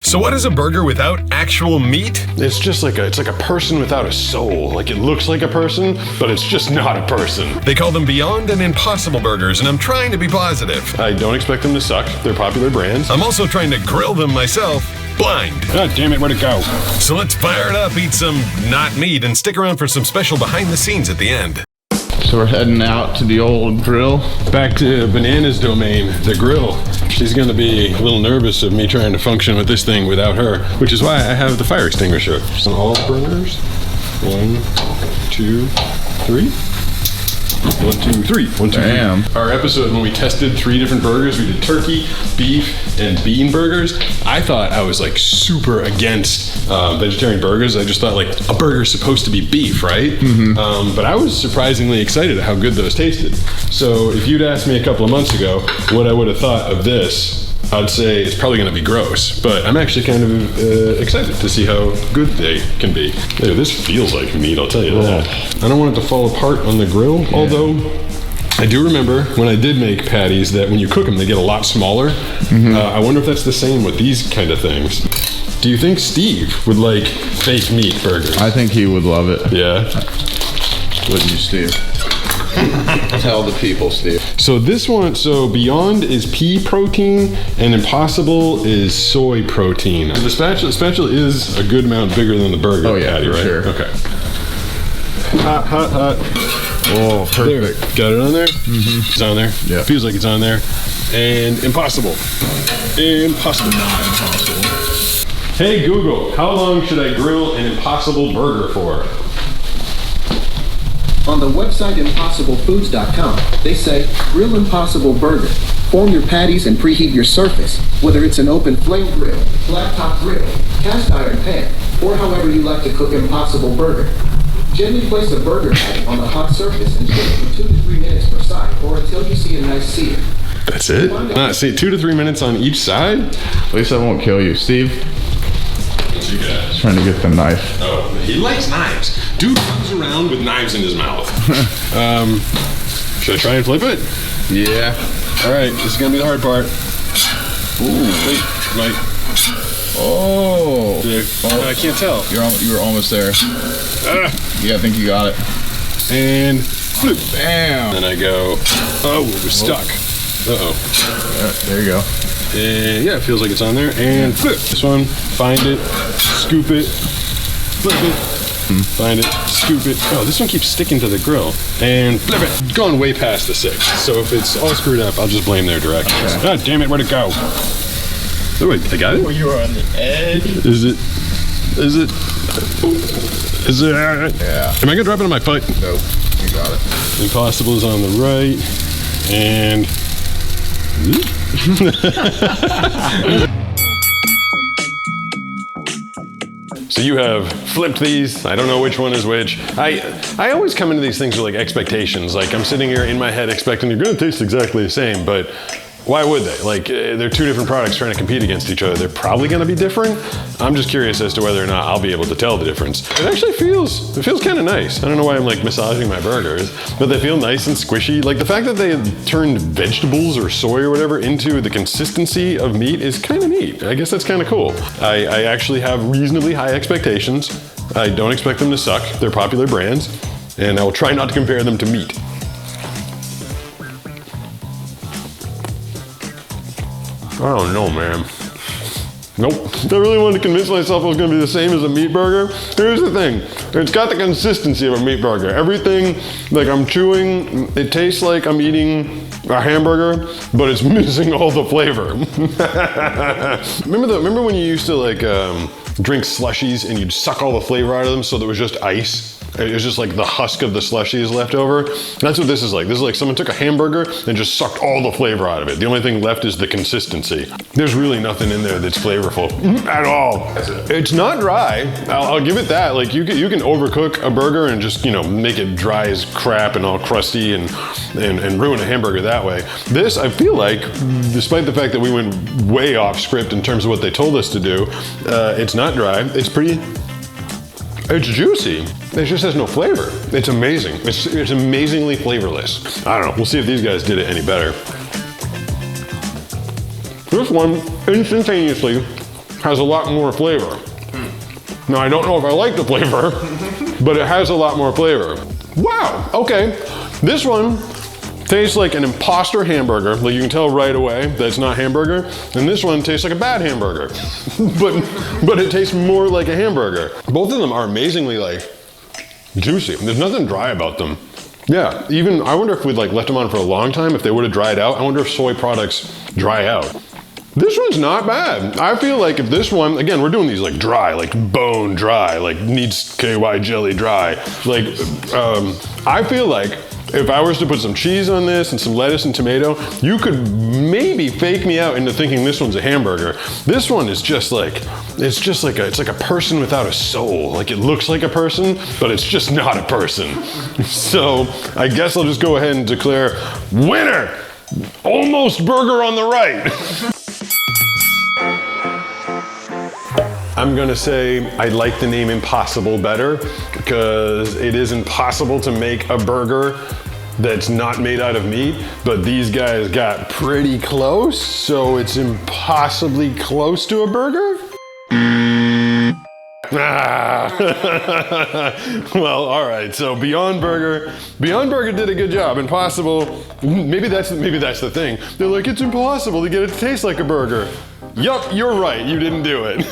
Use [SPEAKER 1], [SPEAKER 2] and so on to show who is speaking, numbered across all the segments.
[SPEAKER 1] So what is a burger without actual meat?
[SPEAKER 2] It's just like it's like a person without a soul. Like it looks like a person, but it's just not a person.
[SPEAKER 1] They call them Beyond and Impossible burgers, and I'm trying to be positive.
[SPEAKER 2] I don't expect them to suck. They're popular brands.
[SPEAKER 1] I'm also trying to grill them myself, blind.
[SPEAKER 2] God damn it, where'd it go?
[SPEAKER 1] So let's fire it up, eat some not meat, and stick around for some special behind the scenes at the end.
[SPEAKER 3] So we're heading out to the old grill.
[SPEAKER 2] Back to Banana's domain, the grill. She's gonna be a little nervous of me trying to function with this thing without her, which is why I have the fire extinguisher. Some olive burners. 1, 2, 3. 1, 2, 3. 1, 2, 3.
[SPEAKER 3] Damn.
[SPEAKER 2] Our episode when we tested 3 different burgers, we did turkey, beef, and bean burgers. I thought I was like super against vegetarian burgers. I just thought like a burger is supposed to be beef, right? But I was surprisingly excited at how good those tasted. So if you'd asked me a couple of months ago what I would have thought of this, I'd say it's probably going to be gross, but I'm actually kind of excited to see how good they can be. Hey, this feels like meat, I'll tell you that. I don't want it to fall apart on the grill, although I do remember when I did make patties that when you cook them, they get a lot smaller. I wonder if that's the same with these kind of things. Do you think Steve would like fake meat burgers?
[SPEAKER 3] I think he would love it.
[SPEAKER 2] Yeah.
[SPEAKER 3] Wouldn't you, Steve? Tell the people, Steve.
[SPEAKER 2] So this one, so Beyond is pea protein and Impossible is soy protein. The spatula is a good amount bigger than the burger patty, right?
[SPEAKER 3] Sure.
[SPEAKER 2] Okay. Hot, hot, hot.
[SPEAKER 3] Oh, perfect.
[SPEAKER 2] There. Got it on there? It's on there?
[SPEAKER 3] Yeah.
[SPEAKER 2] Feels like it's on there. And Impossible. Impossible.
[SPEAKER 3] Not impossible.
[SPEAKER 2] Hey Google, how long should I grill an Impossible burger for?
[SPEAKER 4] On the website impossiblefoods.com, they say, grill Impossible burger. Form your patties and preheat your surface, whether it's an open flame grill, flat top grill, cast iron pan, or however you like to cook Impossible burger. Gently place a burger patty on the hot surface and cook for 2 to 3 minutes per side, or until you see a nice sear.
[SPEAKER 2] That's it? See, 2 to 3 minutes on each side?
[SPEAKER 3] At least I won't kill you, Steve.
[SPEAKER 2] What you got?
[SPEAKER 3] Trying to get the knife.
[SPEAKER 2] Oh, he likes knives. Dude runs around with knives in his mouth. Should I try and flip it?
[SPEAKER 3] Yeah.
[SPEAKER 2] All right, this is gonna be the hard part. Ooh, wait, Mike.
[SPEAKER 3] Oh.
[SPEAKER 2] I can't tell.
[SPEAKER 3] You were almost there. Yeah, I think you got it.
[SPEAKER 2] And flip.
[SPEAKER 3] Bam.
[SPEAKER 2] Then I go, oh, it was stuck. Uh-oh.
[SPEAKER 3] There you go.
[SPEAKER 2] And yeah, it feels like it's on there. And flip. This one, find it, scoop it, flip it. Find it, scoop it. Oh, this one keeps sticking to the grill. And flip it. Gone way past the 6. So if it's all screwed up, I'll just blame their directions. Okay. God damn it, where'd it go? Oh, wait, I got it?
[SPEAKER 3] Oh, you were on the edge.
[SPEAKER 2] Is it?
[SPEAKER 3] Yeah.
[SPEAKER 2] Am I gonna drop it on my foot?
[SPEAKER 3] Nope, you got it.
[SPEAKER 2] Impossible is on the right. And... So you have flipped these. I don't know which one is which. I always come into these things with like expectations. Like I'm sitting here in my head expecting they're gonna taste exactly the same, but why would they? Like they're 2 different products trying to compete against each other. They're probably gonna be different. I'm just curious as to whether or not I'll be able to tell the difference. It actually feels kind of nice. I don't know why I'm like massaging my burgers, but they feel nice and squishy. Like the fact that they turned vegetables or soy or whatever into the consistency of meat is kind of neat. I guess that's kind of cool. I actually have reasonably high expectations. I don't expect them to suck. They're popular brands, and I will try not to compare them to meat. I don't know, man. Nope. I really wanted to convince myself it was gonna be the same as a meat burger. Here's the thing. It's got the consistency of a meat burger. Everything, like I'm chewing, it tastes like I'm eating a hamburger, but it's missing all the flavor. Remember when you used to like drink slushies and you'd suck all the flavor out of them so there was just ice? It was just like the husk of the slushies left over. That's what this is like. This is like someone took a hamburger and just sucked all the flavor out of it. The only thing left is the consistency. There's really nothing in there that's flavorful at all. It's not dry. I'll give it that. Like you can overcook a burger and just, you know, make it dry as crap and all crusty and ruin a hamburger that way. This, I feel like, despite the fact that we went way off script in terms of what they told us to do, it's not dry. It's juicy. It just has no flavor. It's amazing. It's amazingly flavorless. I don't know. We'll see if these guys did it any better. This one, instantaneously, has a lot more flavor. Now, I don't know if I like the flavor, but it has a lot more flavor. Wow, okay. This one tastes like an imposter hamburger. Like you can tell right away that it's not hamburger. And this one tastes like a bad hamburger. but it tastes more like a hamburger. Both of them are amazingly like juicy. There's nothing dry about them. Yeah, even, I wonder if we'd like left them on for a long time, if they would have dried out. I wonder if soy products dry out. This one's not bad. I feel like if this one, again, we're doing these like dry, like bone dry, like needs KY jelly dry. Like, I feel like if I was to put some cheese on this and some lettuce and tomato, you could maybe fake me out into thinking this one's a hamburger. This one is just like, it's like a person without a soul. Like it looks like a person, but it's just not a person. So I guess I'll just go ahead and declare winner, Almost Burger on the right. I'm gonna say I like the name Impossible better because it is impossible to make a burger that's not made out of meat, but these guys got pretty close, so it's impossibly close to a burger? Well, all right, so Beyond Burger did a good job. Impossible, maybe that's the thing. They're like, it's impossible to get it to taste like a burger. Yup, you're right, you didn't do it.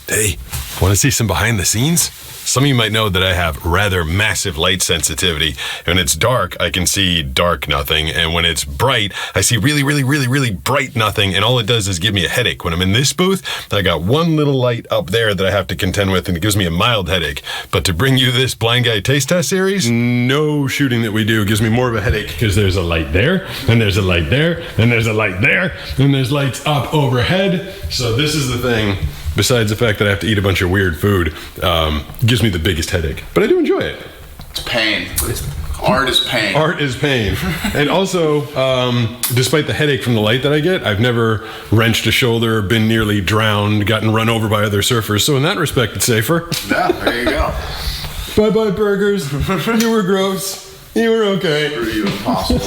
[SPEAKER 1] Hey, want to see some behind the scenes? Some of you might know that I have rather massive light sensitivity. When it's dark, I can see dark nothing. And when it's bright, I see really bright nothing. And all it does is give me a headache. When I'm in this booth, I got one little light up there that I have to contend with, and it gives me a mild headache. But to bring you this Blind Guy Taste Test series, no shooting that we do gives me more of a headache because there's a light there, and there's a light there, and there's a light there, and there's lights up overhead. So this is the thing. Besides the fact that I have to eat a bunch of weird food, gives me the biggest headache. But I do enjoy it.
[SPEAKER 3] It's pain. Art is pain.
[SPEAKER 1] Art is pain. And also, despite the headache from the light that I get, I've never wrenched a shoulder, been nearly drowned, gotten run over by other surfers. So in that respect, it's safer.
[SPEAKER 3] Yeah, there you go.
[SPEAKER 1] Bye-bye, burgers. You were gross. You were okay.
[SPEAKER 3] Screw you, Impossible.